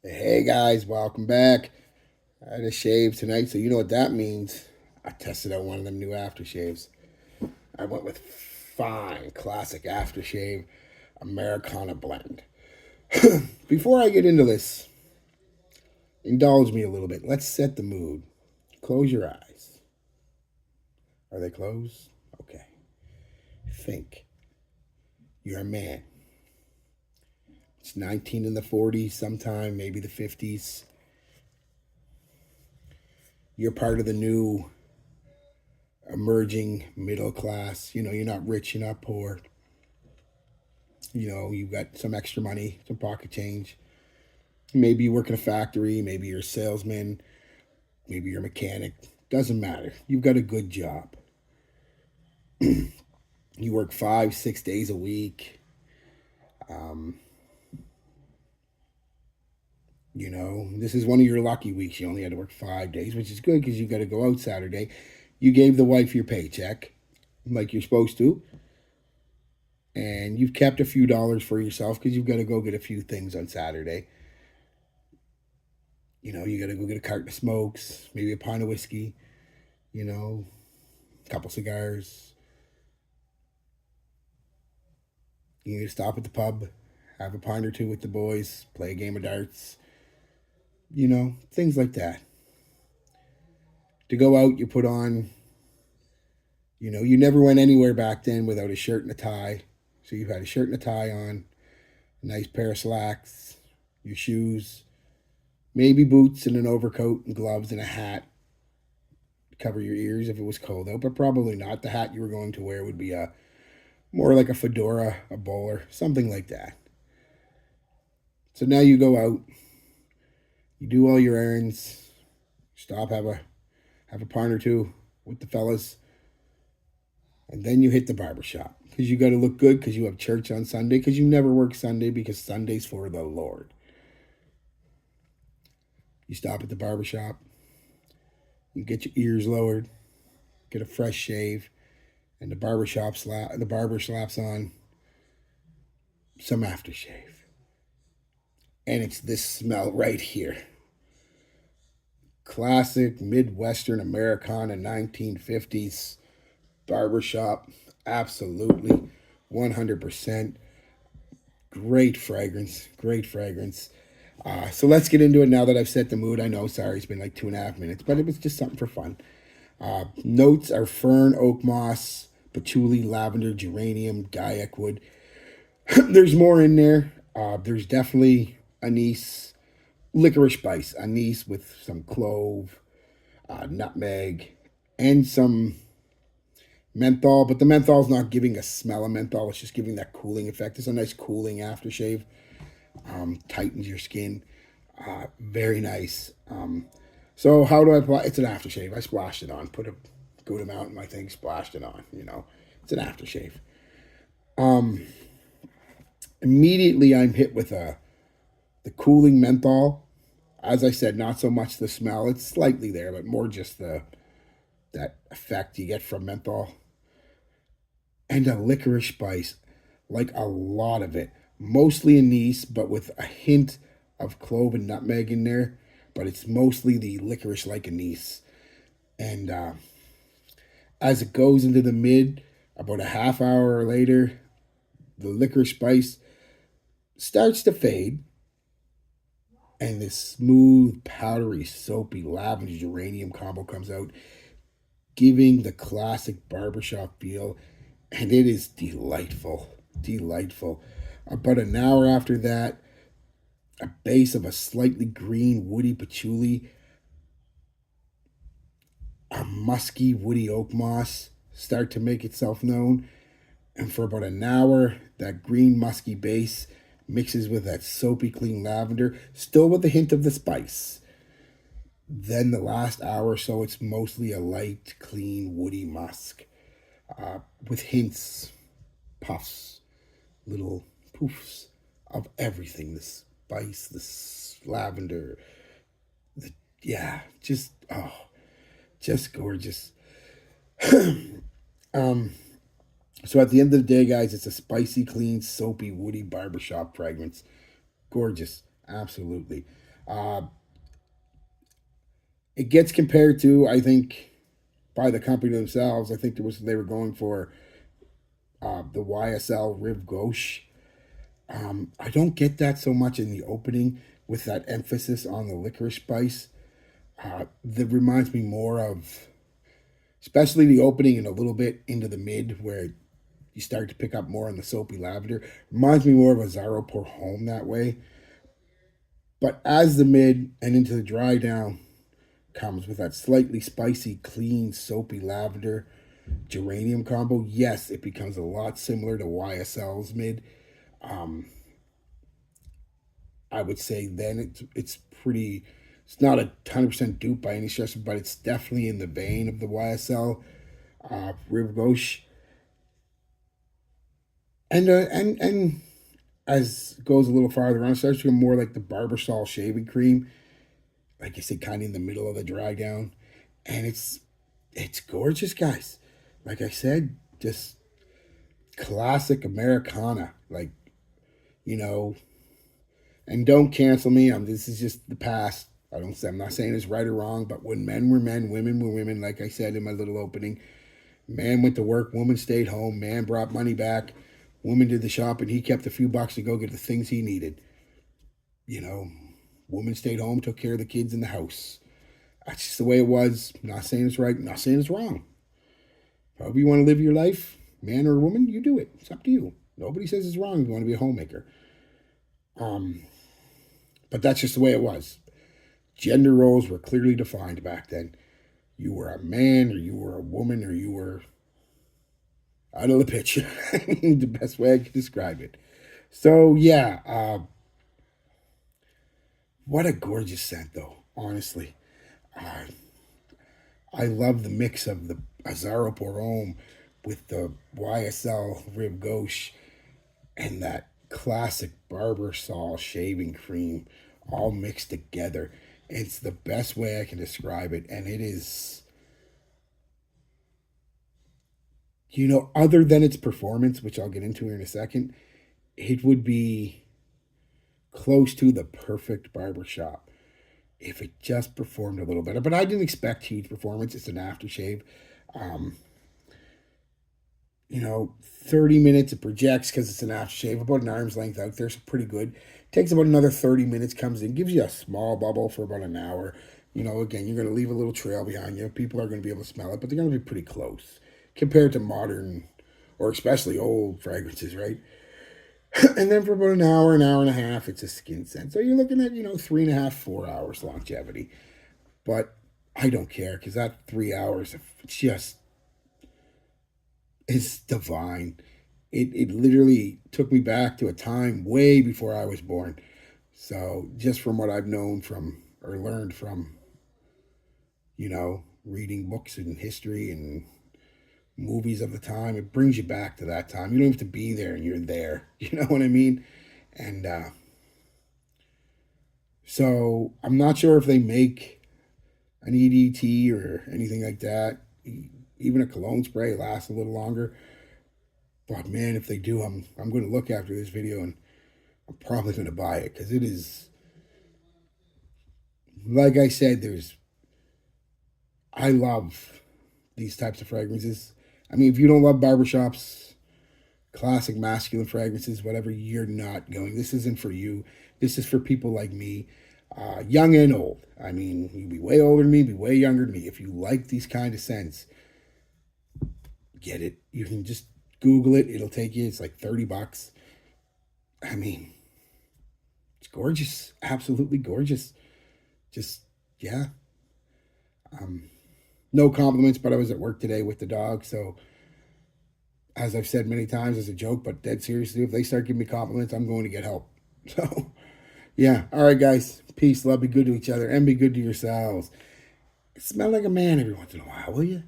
Hey guys, welcome back. I had a shave tonight, so you know what that means. I tested out one of them new aftershaves. I went with fine classic aftershave Americana blend. Before I get into this, indulge me a little bit. Let's set the mood. Close your eyes. Are they closed? Okay. Think. You're a man. It's 19 in the 40s, sometime, maybe the 50s. You're part of the new emerging middle class. You're not rich, you're not poor. You've got some extra money, some pocket change. Maybe you work in a factory, maybe you're a salesman, maybe you're a mechanic. Doesn't matter. You've got a good job. You work 5, 6 days a week. Um, this is one of your lucky weeks. You only had to work 5 days, which is good because you got to go out Saturday. You gave the wife your paycheck like you're supposed to. And you've kept a few dollars for yourself because you've got to go get a few things on Saturday. You got to go get a carton of smokes, maybe a pint of whiskey, a couple cigars. You need to stop at the pub, have a pint or two with the boys, play a game of darts, things like that. To go out, you put on, you never went anywhere back then without a shirt and a tie. So you've had a shirt and a tie on, a nice pair of slacks, your shoes, maybe boots and an overcoat and gloves and a hat. Cover your ears if it was cold out, but probably not. The hat you were going to wear would be a more like a fedora, a bowler, something like that. So now you go out, you do all your errands, stop, have a pint or two with the fellas, and then you hit the barber shop because you got to look good because you have church on Sunday because you never work Sunday because Sunday's for the Lord. You stop at the barber shop, you get your ears lowered, get a fresh shave, and the barber slaps on some aftershave. And it's this smell right here. Classic Midwestern Americana 1950s barbershop. Absolutely 100%. Great fragrance. Great fragrance. So let's get into it now that I've set the mood. I know, sorry, it's been like 2.5 minutes, but it was just something for fun. Notes are fern, oak moss, patchouli, lavender, geranium, gaiac wood. There's more in there. There's definitely anise, licorice spice, anise with some clove, nutmeg, and some menthol. But the menthol's not giving a smell of menthol. It's just giving that cooling effect. It's a nice cooling aftershave. Tightens your skin. Very nice. So how do I apply? It's an aftershave. I splashed it on. Put a good amount in my thing. Splashed it on. It's an aftershave. Immediately I'm hit with the cooling menthol. As I said, not so much the smell. It's slightly there, but more just that effect you get from menthol. And a licorice spice, like a lot of it. Mostly anise, but with a hint of clove and nutmeg in there. But it's mostly the licorice like anise. And as it goes into the mid, about a half hour later, the licorice spice starts to fade. And this smooth, powdery, soapy lavender geranium combo comes out, giving the classic barbershop feel. And it is delightful. Delightful. About an hour after that, a base of a slightly green woody patchouli, a musky woody oak moss start to make itself known. And for about an hour, that green musky base mixes with that soapy clean lavender, still with a hint of the spice. Then the last hour or so, it's mostly a light, clean, woody musk with hints, puffs, little poofs of everything. The spice, the lavender, yeah, just gorgeous. um, so at the end of the day, guys, it's a spicy, clean, soapy, woody barbershop fragrance. Gorgeous, absolutely. It gets compared to, I think, by the company themselves. I think they were going for the YSL Rice Gauche. I don't get that so much in the opening with that emphasis on the licorice spice. That reminds me more of, especially the opening and a little bit into the mid where you start to pick up more on the soapy lavender. Reminds me more of a Zaro Pour Homme that way. But as the mid and into the dry down comes with that slightly spicy, clean, soapy lavender geranium combo, yes, it becomes a lot similar to YSL's mid. Um, I would say then it's pretty. It's not 100% dupe by any stretch, but it's definitely in the vein of the YSL Rice Gauche. And as it goes a little farther on, it starts to become more like the Barbasol shaving cream, like I said, kind of in the middle of the dry down, and it's gorgeous, guys. Like I said, just classic Americana, like, you know. And don't cancel me. This is just the past. I'm not saying it's right or wrong, but when men were men, women were women. Like I said in my little opening, man went to work, woman stayed home, man brought money back, woman did the shopping, he kept a few bucks to go get the things he needed. You know, woman stayed home, took care of the kids in the house. That's just the way it was. Not saying it's right, not saying it's wrong. However you want to live your life, man or woman, you do it. It's up to you. Nobody says it's wrong if you want to be a homemaker. But that's just the way it was. Gender roles were clearly defined back then. You were a man, or you were a woman, or you were out of the picture. The best way I could describe it. So yeah, what a gorgeous scent, though. Honestly, uh, I love the mix of the Azaro Pour Homme with the YSL Rice Gauche and that classic Barbasol shaving cream all mixed together. It's the best way I can describe it, and it is, other than its performance, which I'll get into here in a second, it would be close to the perfect barbershop if it just performed a little better. But I didn't expect huge performance. It's an aftershave. Um, 30 minutes it projects because it's an aftershave, about an arm's length out there, so pretty good. Takes about another 30 minutes, comes in, gives you a small bubble for about an hour. Again, you're going to leave a little trail behind you. People are going to be able to smell it, but they're going to be pretty close compared to modern or especially old fragrances, right? And then for about an hour and a half, it's a skin scent. So you're looking at, 3.5, 4 hours longevity. But I don't care because that 3 hours just is divine. It literally took me back to a time way before I was born. So just from what I've known from or learned from, reading books and history and movies of the time, it brings you back to that time. You don't have to be there and you're there. You know what I mean? And so I'm not sure if they make an EDT or anything like that. Even a cologne spray lasts a little longer. But man, if they do, I'm going to look after this video and I'm probably going to buy it because it is, like I said, I love these types of fragrances. I mean, if you don't love barbershops, classic masculine fragrances, whatever, you're not going. This isn't for you. This is for people like me, young and old. I mean, you be way older than me, be way younger than me. If you like these kind of scents, get it. You can just Google it. It'll take you. It's like $30. I mean, it's gorgeous. Absolutely gorgeous. Just, yeah. No compliments, but I was at work today with the dog. So, as I've said many times as a joke, but dead seriously, if they start giving me compliments, I'm going to get help. So, yeah. All right, guys. Peace, love, be good to each other, and be good to yourselves. Smell like a man every once in a while, will you?